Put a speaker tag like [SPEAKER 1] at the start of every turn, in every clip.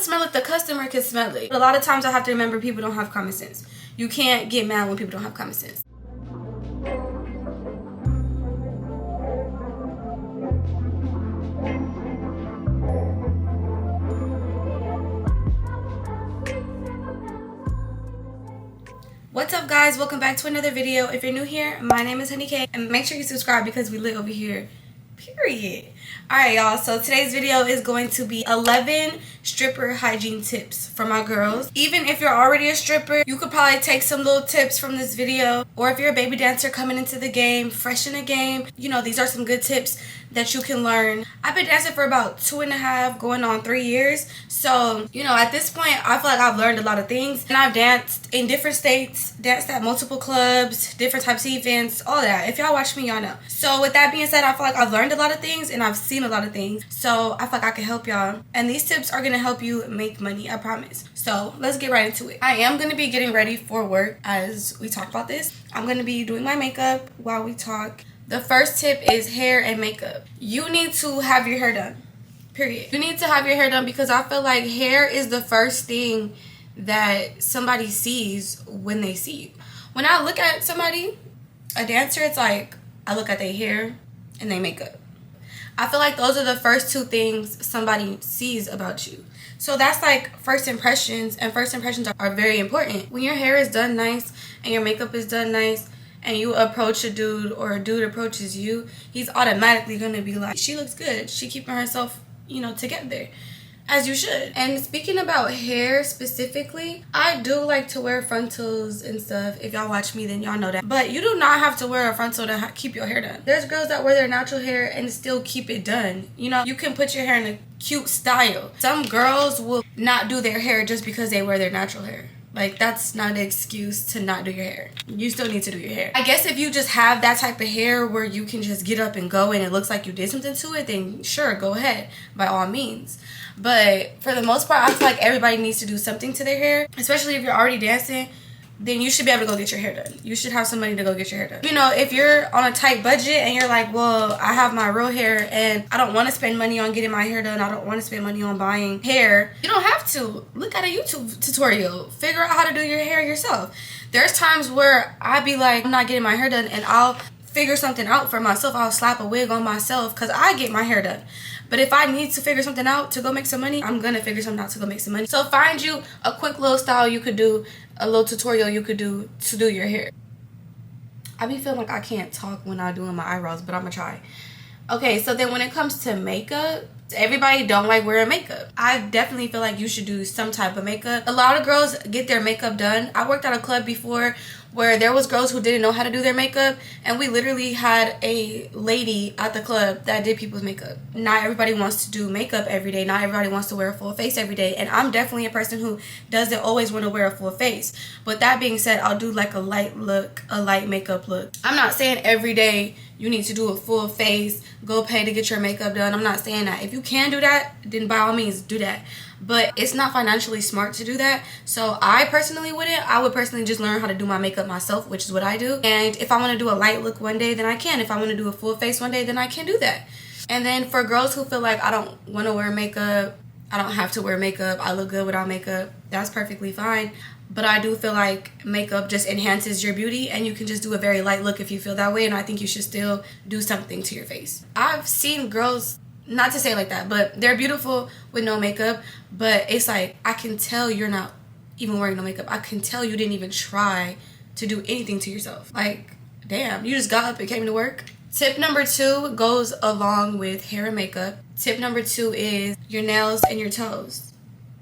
[SPEAKER 1] smell it, the customer can smell it. A lot of times I have to remember people don't have common sense. You can't get mad when people don't have common sense. What's up, guys? Welcome back to another video. If you're new here, my name is Honey K, and make sure you subscribe because we lit over here, period. Alright, y'all, so today's video is going to be 11 stripper hygiene tips for my girls. Even if you're already a stripper, you could probably take some little tips from this video. Or if you're a baby dancer coming into the game, fresh in the game, you know, these are some good tips that you can learn. I've been dancing for about 2.5 going on 3 years, so you know, at this point I feel like I've learned a lot of things, and I've danced in different states, danced at multiple clubs, different types of events, all that. If y'all watch me, y'all know. So with that being said, I feel like I've learned a lot of things and I've seen a lot of things, so I feel like I can help y'all, and these tips are gonna help you make money, I promise. So let's get right into it. I am gonna be getting ready for work as we talk about this. I'm gonna be doing my makeup while we talk. The first tip is hair and makeup. You need to have your hair done, period. You need to have your hair done because I feel like hair is the first thing that somebody sees when they see you. When I look at somebody, a dancer, it's like I look at their hair and their makeup. I feel like those are the first two things somebody sees about you. So that's like first impressions, and first impressions are very important. When your hair is done nice and your makeup is done nice, and you approach a dude or a dude approaches you, he's automatically gonna be like, she looks good, she keeping herself, you know, together, as you should. And speaking about hair specifically, I do like to wear frontals and stuff. If y'all watch me, then y'all know that. But you do not have to wear a frontal to keep your hair done. There's girls that wear their natural hair and still keep it done. You know, you can put your hair in a cute style. Some girls will not do their hair just because they wear their natural hair. Like, that's not an excuse to not do your hair. You still need to do your hair. I guess if you just have that type of hair where you can just get up and go and it looks like you did something to it, then sure, go ahead, by all means. But for the most part, I feel like everybody needs to do something to their hair, especially if you're already dancing. Then you should be able to go get your hair done. You should have somebody to go get your hair done. You know, if you're on a tight budget and you're like, well, I have my real hair and I don't want to spend money on getting my hair done, I don't want to spend money on buying hair, you don't have to. Look at a YouTube tutorial. Figure out how to do your hair yourself. There's times where I'd be like, I'm not getting my hair done, and I'll figure something out for myself. I'll slap a wig on myself because I get my hair done. But if I need to figure something out to go make some money, I'm gonna figure something out to go make some money. So find you a quick little style you could do, a little tutorial you could do to do your hair. I be feeling like I can't talk when I'm doing my eyebrows, but I'm gonna try. Okay, so then when it comes to makeup, everybody don't like wearing makeup. I definitely feel like you should do some type of makeup. A lot of girls get their makeup done. I worked at a club before where there was girls who didn't know how to do their makeup, and we literally had a lady at the club that did people's makeup. Not everybody wants to do makeup every day. Not everybody wants to wear a full face every day, and I'm definitely a person who doesn't always want to wear a full face. But that being said, I'll do like a light look, a light makeup look. I'm not saying every day you need to do a full face, go pay to get your makeup done. I'm not saying that. If you can do that, then by all means do that. But it's not financially smart to do that. So I personally wouldn't. I would personally just learn how to do my makeup myself, which is what I do. And if I want to do a light look one day, then I can. If I want to do a full face one day, then I can do that. And then for girls who feel like I don't want to wear makeup, I don't have to wear makeup, I look good without makeup, that's perfectly fine. But I do feel like makeup just enhances your beauty, and you can just do a very light look if you feel that way, and I think you should still do something to your face. I've seen girls, not to say it like that, but they're beautiful with no makeup, but it's like, I can tell you're not even wearing no makeup. I can tell you didn't even try to do anything to yourself. Like, damn, you just got up and came to work. Tip number 2 goes along with hair and makeup. Tip number 2 is your nails and your toes.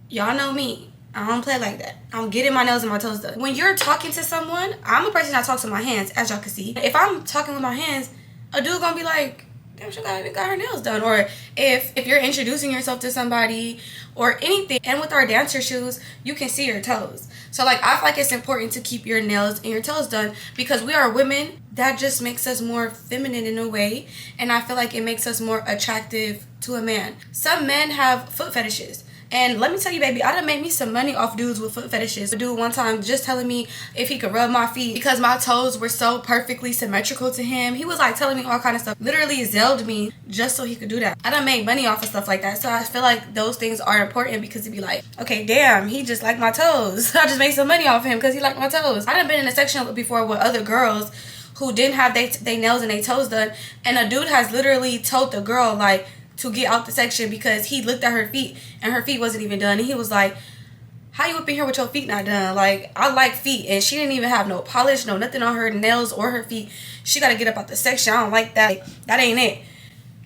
[SPEAKER 1] Y'all know me. I don't play like that. I'm getting my nails and my toes done. When you're talking to someone, I'm a person that talks with my hands, as y'all can see. If I'm talking with my hands, a dude gonna be like, damn, she got her nails done. Or if you're introducing yourself to somebody or anything, and with our dancer shoes, you can see your toes. So like, I feel like it's important to keep your nails and your toes done because we are women. That just makes us more feminine in a way, and I feel like it makes us more attractive to a man. Some men have foot fetishes, And let me tell you, baby, I done made me some money off dudes with foot fetishes. A dude one time just telling me if he could rub my feet because my toes were so perfectly symmetrical to him. He was like telling me all kind of stuff. Literally zelled me just so he could do that. I done made money off of stuff like that. So I feel like those things are important because it'd be like, okay, damn, he just liked my toes. I just made some money off him because he liked my toes. I done been in a section before with other girls who didn't have they nails and they toes done. And a dude has literally told the girl, like, to get out the section because he looked at her feet and her feet wasn't even done. And he was like, how you up in here with your feet not done? Like, I like feet. And she didn't even have no polish, no nothing on her nails or her feet. She got to get up out the section. I don't like that. Like, that ain't it.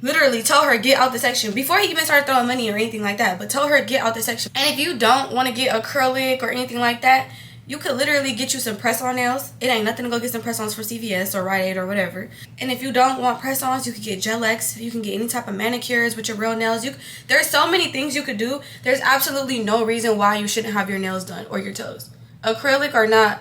[SPEAKER 1] Literally told her get out the section before he even started throwing money or anything like that. But told her get out the section. And if you don't want to get acrylic or anything like that, you could literally get you some press-on nails. It ain't nothing to go get some press-ons for CVS or Rite Aid or whatever. And if you don't want press-ons, you could get Gel-X. You can get any type of manicures with your real nails. There's so many things you could do. There's absolutely no reason why you shouldn't have your nails done or your toes. Acrylic or not,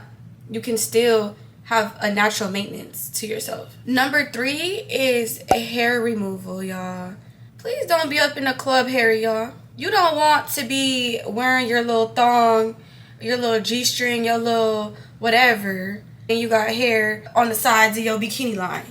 [SPEAKER 1] you can still have a natural maintenance to yourself. Number 3 is a hair removal, y'all. Please don't be up in the club hair, y'all. You don't want to be wearing your little thong, your little G-string, your little whatever, and you got hair on the sides of your bikini line.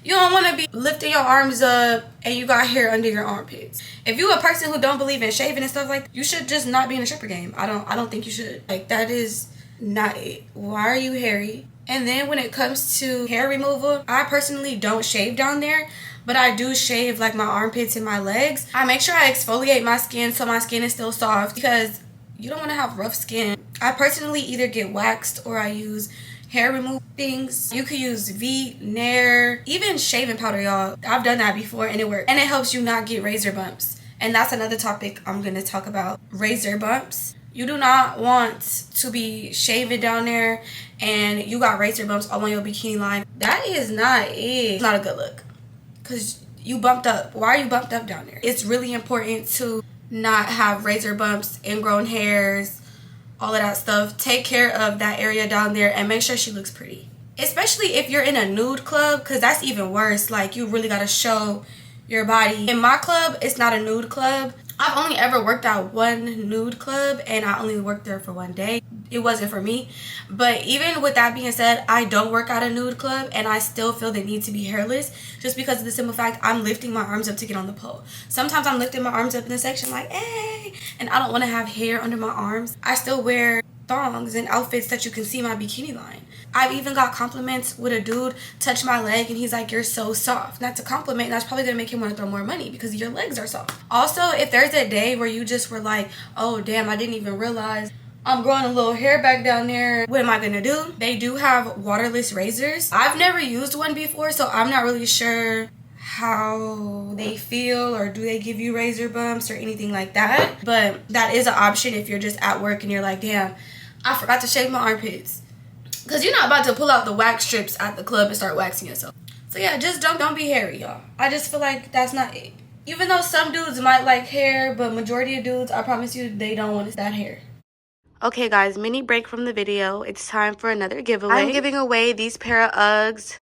[SPEAKER 1] You don't want to be lifting your arms up and you got hair under your armpits. If you a person who don't believe in shaving and stuff like that, you should just not be in a stripper game. I don't think you should. Like, that is not it. Why are you hairy? And then when it comes to hair removal, I personally don't shave down there, but I do shave like my armpits and my legs. I make sure I exfoliate my skin so my skin is still soft because you don't want to have rough skin. I personally either get waxed or I use hair removal things. You could use Veet, Nair, even shaving powder, y'all. I've done that before and it works. And it helps you not get razor bumps. And that's another topic I'm going to talk about. Razor bumps. You do not want to be shaving down there and you got razor bumps all on your bikini line. That is not it. It's not a good look. Because you bumped up. Why are you bumped up down there? It's really important to not have razor bumps, ingrown hairs, all of that stuff. Take care of that area down there and make sure she looks pretty. Especially if you're in a nude club, because that's even worse. Like, you really got to show your body. In my club, it's not a nude club. I've only ever worked at one nude club and I only worked there for one day. It wasn't for me. But even with that being said, I don't work at a nude club and I still feel the need to be hairless just because of the simple fact I'm lifting my arms up to get on the pole. Sometimes I'm lifting my arms up in the section like, hey, and I don't want to have hair under my arms. I still wear thongs and outfits that you can see my bikini line. I've even got compliments with a dude touch my leg and he's like, you're so soft. That's a compliment and that's probably gonna make him want to throw more money because your legs are soft. Also, if there's a day where you just were like, oh damn, I didn't even realize I'm growing a little hair back down there, what am I gonna do? They do have waterless razors. I've never used one before, so I'm not really sure how they feel or do they give you razor bumps or anything like that. But that is an option if you're just at work and you're like, damn, I forgot to shave my armpits. Because you're not about to pull out the wax strips at the club and start waxing yourself. So yeah, just don't be hairy, y'all. I just feel like that's not it. Even though some dudes might like hair, but majority of dudes, I promise you, they don't want that hair. Okay guys, mini break from the video. It's time for another giveaway. I'm giving away these pair of Uggs.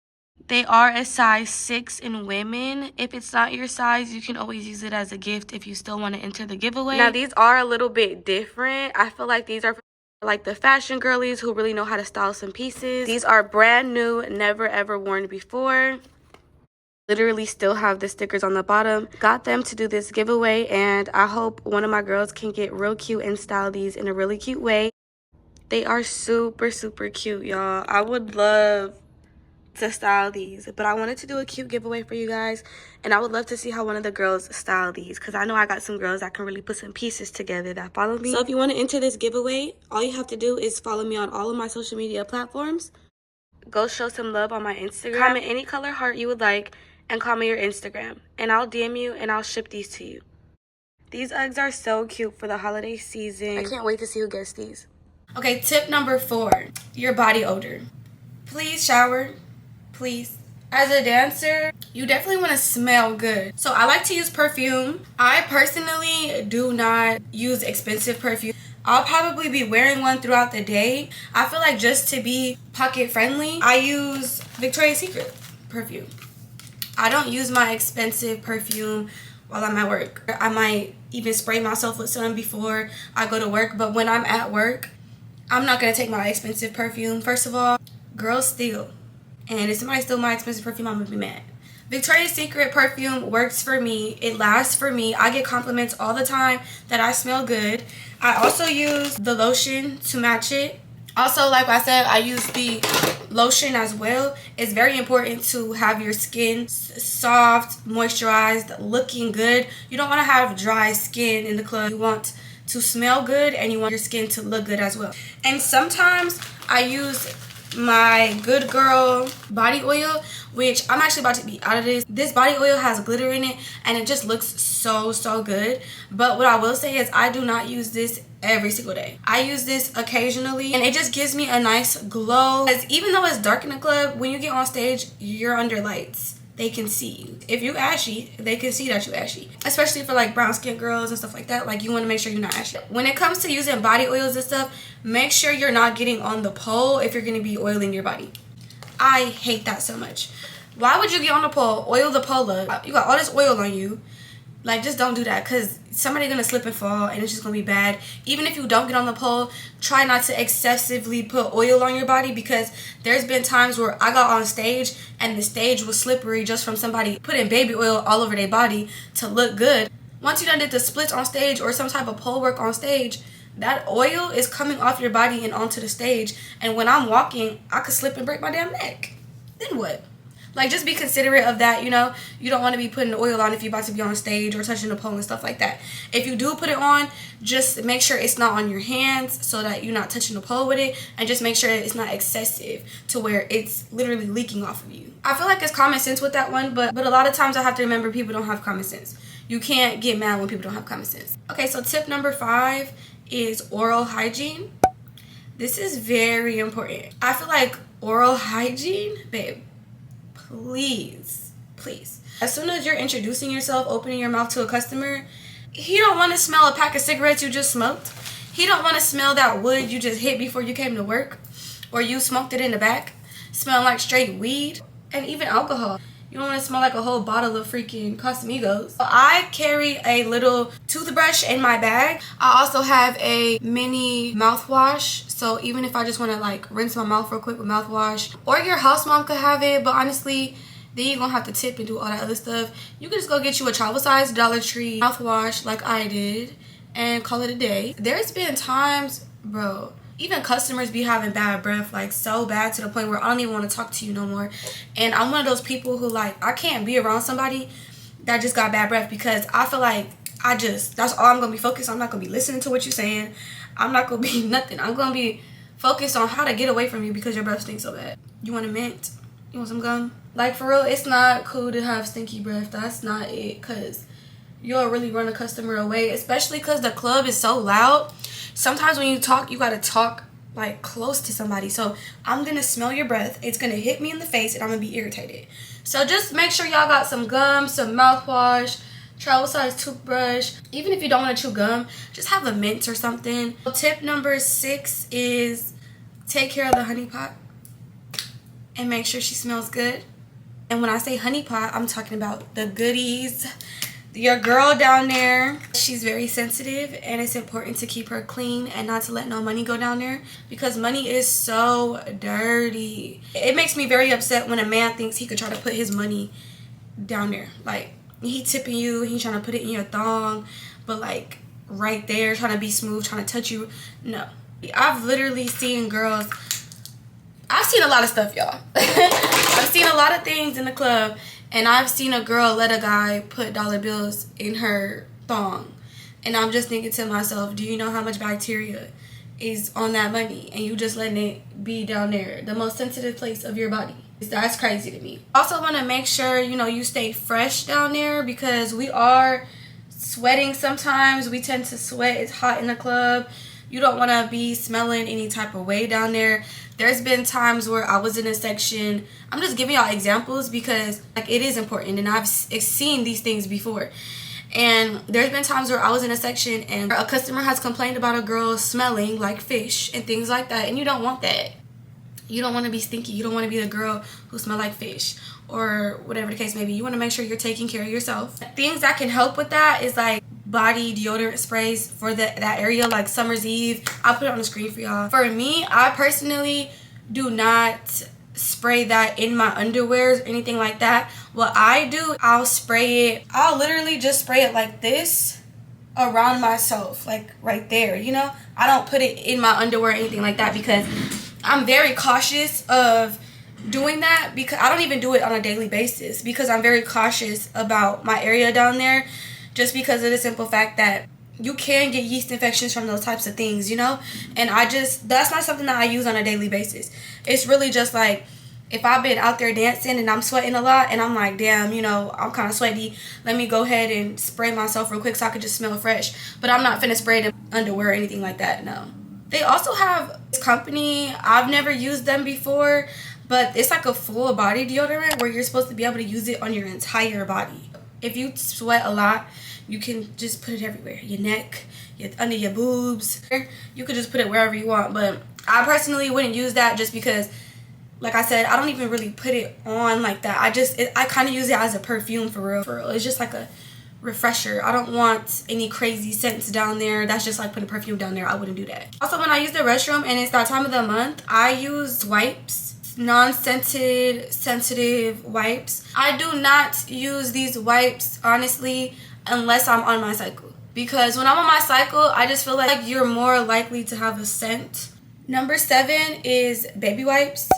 [SPEAKER 1] They are a size 6 in women. If it's not your size, you can always use it as a gift if you still want to enter the giveaway. Now these are a little bit different. I feel like these are for like the fashion girlies who really know how to style some pieces. These are brand new, never ever worn before. Literally still have the stickers on the bottom. Got them to do this giveaway and I hope one of my girls can get real cute and style these in a really cute way. They are super cute, y'all. I would love to style these, but I wanted to do a cute giveaway for you guys and I would love to see how one of the girls style these because I know I got some girls that can really put some pieces together that follow me. So if you want to enter this giveaway, all you have to do is follow me on all of my social media platforms. Go show some love on my Instagram. Comment any color heart you would like and comment your Instagram and I'll DM you and I'll ship these to you. These Uggs are so cute for the holiday season. I can't wait to see who gets these. Okay, tip number 4, your body odor. Please shower. Please. As a dancer, you definitely want to smell good. So I like to use perfume. I personally do not use expensive perfume. I'll probably be wearing one throughout the day. I feel like just to be pocket friendly, I use Victoria's Secret perfume. I don't use my expensive perfume while I'm at work. I might even spray myself with some before I go to work, but when I'm at work, I'm not going to take my expensive perfume. First of all, girls steal. And if somebody steals my expensive perfume, I'm going to be mad. Victoria's Secret perfume works for me. It lasts for me. I get compliments all the time that I smell good. I also use the lotion to match it. Also, like I said, I use the lotion as well. It's very important to have your skin soft, moisturized, looking good. You don't want to have dry skin in the club. You want to smell good and you want your skin to look good as well. And sometimes I use my Good Girl body oil, which I'm actually about to be out of this. This body oil has glitter in it and it just looks so good. But what I will say is I do not use this every single day. I use this occasionally and it just gives me a nice glow. Because even though it's dark in the club, when you get on stage, you're under lights. They can see you. If you ashy, they can see that you ashy. Especially for like brown skin girls and stuff like that. Like you want to make sure you're not ashy. When it comes to using body oils and stuff, make sure you're not getting on the pole if you're going to be oiling your body. I hate that so much. Why would you get on the pole, oil the pole up? You got all this oil on you. Like, just don't do that, because somebody's going to slip and fall and it's just going to be bad. Even if you don't get on the pole, try not to excessively put oil on your body, because there's been times where I got on stage and the stage was slippery just from somebody putting baby oil all over their body to look good. Once you done did the splits on stage or some type of pole work on stage, that oil is coming off your body and onto the stage. And when I'm walking, I could slip and break my damn neck. Then what? Like, just be considerate of that, you know. You don't want to be putting oil on if you're about to be on stage or touching the pole and stuff like that. If you do put it on, just make sure it's not on your hands so that you're not touching the pole with it. And just make sure it's not excessive to where it's literally leaking off of you. I feel like it's common sense with that one, but a lot of times I have to remember people don't have common sense. You can't get mad when people don't have common sense. Okay, so tip number 5 is oral hygiene. This is very important. I feel like oral hygiene, babe, please, as soon as you're introducing yourself, opening your mouth to a customer, he don't want to smell a pack of cigarettes you just smoked. He don't want to smell that wood you just hit before you came to work, or you smoked it in the back, smelling like straight weed, and even alcohol. You don't want to smell like a whole bottle of freaking Casamigos. I carry a little toothbrush in my bag. I also have a mini mouthwash. So even if I just want to like rinse my mouth real quick with mouthwash, or your house mom could have it, but honestly, then you're going to have to tip and do all that other stuff. You can just go get you a travel size Dollar Tree mouthwash like I did and call it a day. There's been times, bro, even customers be having bad breath, like so bad to the point where I don't even want to talk to you no more. And I'm one of those people who, like, I can't be around somebody that just got bad breath, because I feel like that's all I'm going to be focused on. I'm not going to be listening to what you're saying. I'm not going to be nothing. I'm going to be focused on how to get away from you because your breath stinks so bad. You want a mint? You want some gum? Like, for real, it's not cool to have stinky breath. That's not it, because you'll really run a customer away, especially because the club is so loud. Sometimes when you talk, you gotta talk like close to somebody. So I'm gonna smell your breath. It's gonna hit me in the face and I'm gonna be irritated. So just make sure y'all got some gum, some mouthwash, travel size toothbrush. Even if you don't want to chew gum, just have a mint or something. Tip number 6 is take care of the honey pot and make sure she smells good. And when I say honey pot, I'm talking about the goodies. Your girl down there, she's very sensitive, and it's important to keep her clean and not to let no money go down there, because money is so dirty. It makes me very upset when a man thinks he could try to put his money down there. Like, he tipping you, he trying to put it in your thong, but like right there, trying to be smooth, trying to touch you. No. I've literally seen girls, I've seen a lot of stuff, y'all. I've seen a lot of things in the club. And I've seen a girl let a guy put dollar bills in her thong. And I'm just thinking to myself, do you know how much bacteria is on that money? And you just letting it be down there, the most sensitive place of your body. That's crazy to me. Also want to make sure, you know, you stay fresh down there, because we are sweating sometimes. We tend to sweat. It's hot in the club. You don't want to be smelling any type of way down there. There's been times where I was in a section. I'm just giving y'all examples because like it is important, and I've seen these things before. And there's been times where I was in a section and a customer has complained about a girl smelling like fish and things like that, and you don't want that. You don't want to be stinky. You don't want to be the girl who smell like fish or whatever the case may be. You want to make sure you're taking care of yourself. Things that can help with that is like body deodorant sprays for that area, like Summer's Eve. I'll put it on the screen for y'all. For me, I personally do not spray that in my underwears or anything like that. What I do, I'll spray it. I'll literally just spray it like this around myself, like right there, you know? I don't put it in my underwear or anything like that because I'm very cautious of doing that, because I don't even do it on a daily basis because I'm very cautious about my area down there, just because of the simple fact that you can get yeast infections from those types of things, you know? And that's not something that I use on a daily basis. It's really just like, if I've been out there dancing and I'm sweating a lot and I'm like, damn, you know, I'm kind of sweaty, let me go ahead and spray myself real quick so I can just smell fresh. But I'm not finna spray it in underwear or anything like that, no. They also have this company, I've never used them before, but it's like a full body deodorant where you're supposed to be able to use it on your entire body. If you sweat a lot, you can just put it everywhere. Your neck, under your boobs. You could just put it wherever you want. But I personally wouldn't use that just because, like I said, I don't even really put it on like that. I kind of use it as a perfume for real. It's just like a refresher. I don't want any crazy scents down there. That's just like putting perfume down there. I wouldn't do that. Also, when I use the restroom and it's that time of the month, I use wipes, non-scented, sensitive wipes. I do not use these wipes, honestly, unless I'm on my cycle. Because when I'm on my cycle, I just feel like you're more likely to have a scent. Number 7 is baby wipes.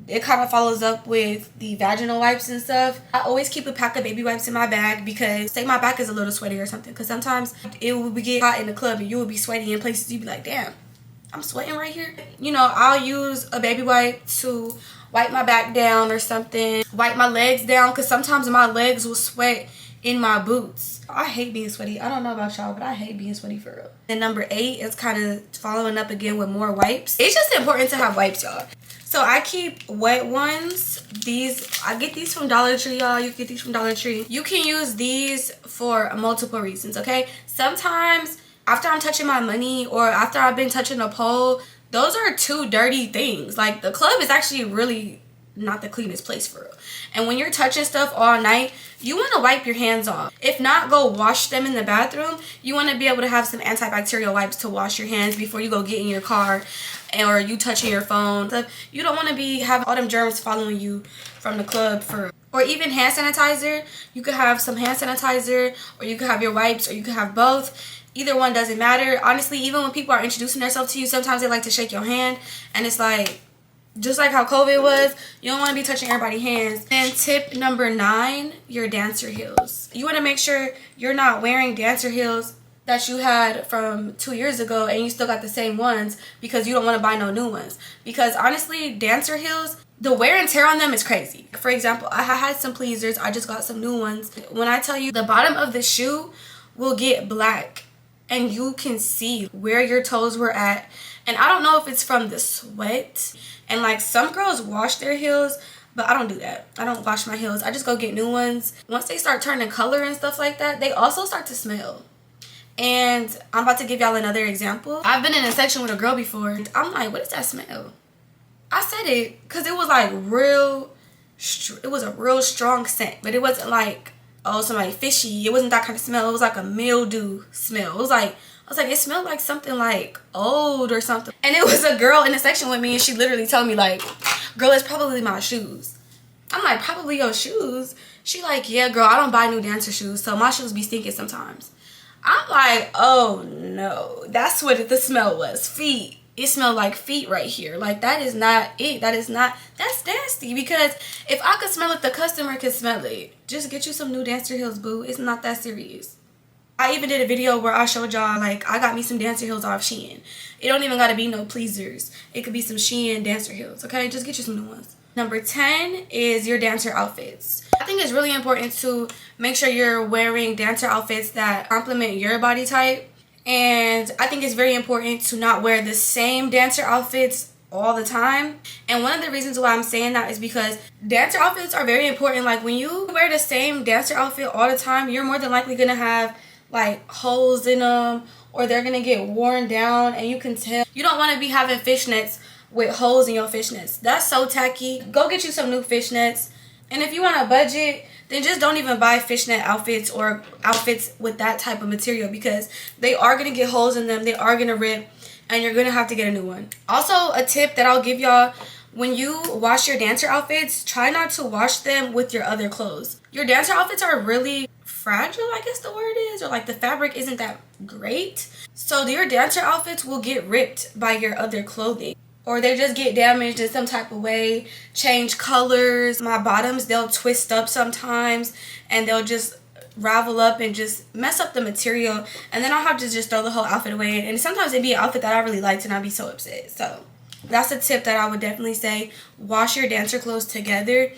[SPEAKER 1] It kind of follows up with the vaginal wipes and stuff. I always keep a pack of baby wipes in my bag because, say my back is a little sweaty or something, because sometimes it will get hot in the club and you will be sweaty in places you'd be like, damn, I'm sweating right here. You know, I'll use a baby wipe to wipe my back down or something, wipe my legs down, because sometimes my legs will sweat in my boots. I hate being sweaty. I don't know about y'all, but I hate being sweaty for real. And number 8 is kind of following up again with more wipes. It's just important to have wipes, y'all. So I keep wet ones. I get these from Dollar Tree, y'all. You get these from Dollar Tree. You can use these for multiple reasons, okay? Sometimes after I'm touching my money or after I've been touching a pole, those are 2 dirty things. Like, the club is actually really not the cleanest place for real. And when you're touching stuff all night, you want to wipe your hands off. If not, go wash them in the bathroom. You want to be able to have some antibacterial wipes to wash your hands before you go get in your car or you touching your phone. You don't want to be having all them germs following you from the club or even hand sanitizer. You could have some hand sanitizer, or you could have your wipes, or you could have both. Either one doesn't matter. Honestly, even when people are introducing themselves to you, sometimes they like to shake your hand, and it's like, just like how COVID was, you don't want to be touching everybody's hands. And tip number 9, your dancer heels. You want to make sure you're not wearing dancer heels that you had from 2 years ago and you still got the same ones, because you don't want to buy no new ones. Because honestly, dancer heels, the wear and tear on them is crazy. For example, I had some pleasers. I just got some new ones. When I tell you, the bottom of the shoe will get black and you can see where your toes were at. And I don't know if it's from the sweat. And like, some girls wash their heels, but I don't do that. I don't wash my heels. I just go get new ones. Once they start turning color and stuff like that, they also start to smell. And I'm about to give y'all another example. I've been in a section with a girl before. I'm like, what is that smell? I said it because it was like it was a real strong scent, but it wasn't like, oh, somebody fishy. It wasn't that kind of smell. It was like a mildew smell. I was like, it smelled like something like old or something. And it was a girl in the section with me, and she literally told me like, girl, it's probably my shoes. I'm like, probably your shoes? She like, yeah, girl, I don't buy new dancer shoes, so my shoes be stinking sometimes. I'm like, oh no, that's what the smell was. Feet. It smelled like feet right here. Like, that is not it. That's nasty. Because if I could smell it, the customer could smell it. Just get you some new dancer heels, boo. It's not that serious. I even did a video where I showed y'all, like, I got me some dancer heels off Shein. It don't even gotta be no pleasers. It could be some Shein dancer heels, okay? Just get you some new ones. Number 10 is your dancer outfits. I think it's really important to make sure you're wearing dancer outfits that complement your body type. And I think it's very important to not wear the same dancer outfits all the time. And one of the reasons why I'm saying that is because dancer outfits are very important. Like, when you wear the same dancer outfit all the time, you're more than likely gonna have like holes in them, or they're gonna get worn down, and you can tell. You don't want to be having fishnets with holes in your fishnets. That's so tacky. Go get you some new fishnets. And if you want a budget, then just don't even buy fishnet outfits or outfits with that type of material, because they are going to get holes in them. They are going to rip, and you're going to have to get a new one. Also, a tip that I'll give y'all: when you wash your dancer outfits, try not to wash them with your other clothes. Your dancer outfits are really fragile, I guess the word is, or like the fabric isn't that great. So your dancer outfits will get ripped by your other clothing, or they just get damaged in some type of way, change colors. My bottoms, they'll twist up sometimes, and they'll just ravel up and just mess up the material, and then I'll have to just throw the whole outfit away. And sometimes it'd be an outfit that I really liked and I'd be so upset. So that's a tip that I would definitely say: wash your dancer clothes together.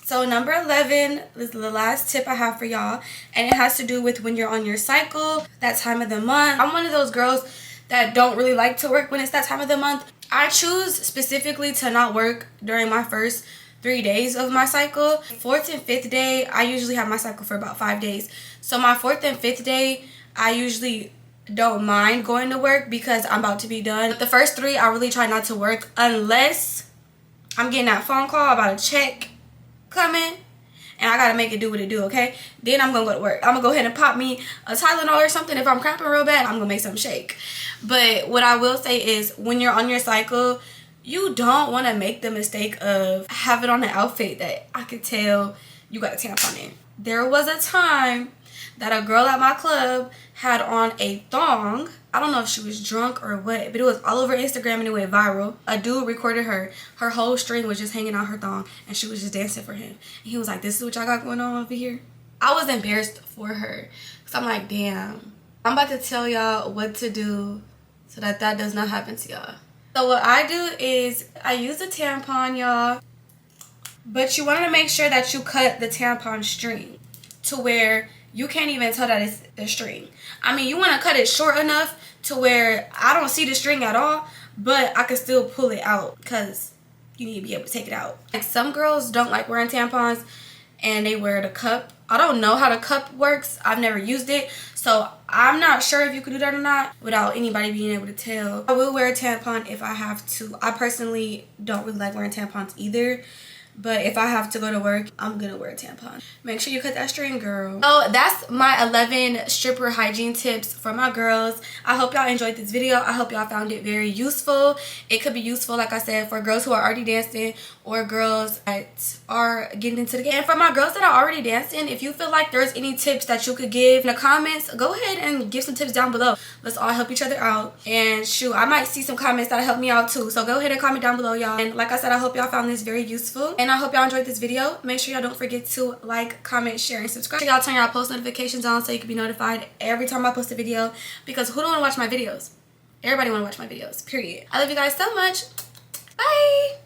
[SPEAKER 1] So number 11 is the last tip I have for y'all, and it has to do with when you're on your cycle, that time of the month. I'm one of those girls that don't really like to work when it's that time of the month. I choose specifically to not work during my first 3 days of my cycle. 4th and 5th day, I usually have my cycle for about 5 days. So my 4th and 5th day, I usually don't mind going to work because I'm about to be done. But the first 3, I really try not to work unless I'm getting that phone call about a check coming and I gotta make it do what it do, okay? Then I'm gonna go to work. I'm gonna go ahead and pop me a Tylenol or something. If I'm cramping real bad, I'm gonna make something shake. But what I will say is, when you're on your cycle, you don't want to make the mistake of having on an outfit that I could tell you got a tampon in. There was a time that a girl at my club had on a thong. I don't know if she was drunk or what, but it was all over Instagram and it went viral. A dude recorded her. Her whole string was just hanging out her thong, and she was just dancing for him. And he was like, "This is what y'all got going on over here?" I was embarrassed for her, because I'm like, damn. I'm about to tell y'all what to do so that that does not happen to y'all. So what I do is I use a tampon, y'all. But you want to make sure that you cut the tampon string to where you can't even tell that it's the string. I mean, you want to cut it short enough to where I don't see the string at all, but I can still pull it out, because you need to be able to take it out. Like, some girls don't like wearing tampons and they wear the cup. I don't know how the cup works. I've never used it, so I'm not sure if you could do that or not without anybody being able to tell. I will wear a tampon if I have to. I personally don't really like wearing tampons either, but if I have to go to work, I'm gonna wear a tampon. Make sure you cut that string, girl. So that's my 11 stripper hygiene tips for my girls. I hope y'all enjoyed this video. I hope y'all found it very useful. It could be useful, like I said, for girls who are already dancing or girls that are getting into the game. And for my girls that are already dancing, if you feel like there's any tips that you could give in the comments, go ahead and give some tips down below. Let's all help each other out. And shoot, I might see some comments that'll help me out too. So go ahead and comment down below, y'all. And like I said, I hope y'all found this very useful. And I hope y'all enjoyed this video. Make sure y'all don't forget to like, comment, share, and subscribe. Y'all turn y'all post notifications on so you can be notified every time I post a video, because who don't want to watch my videos? Everybody want to watch my videos, period. I love you guys so much. Bye.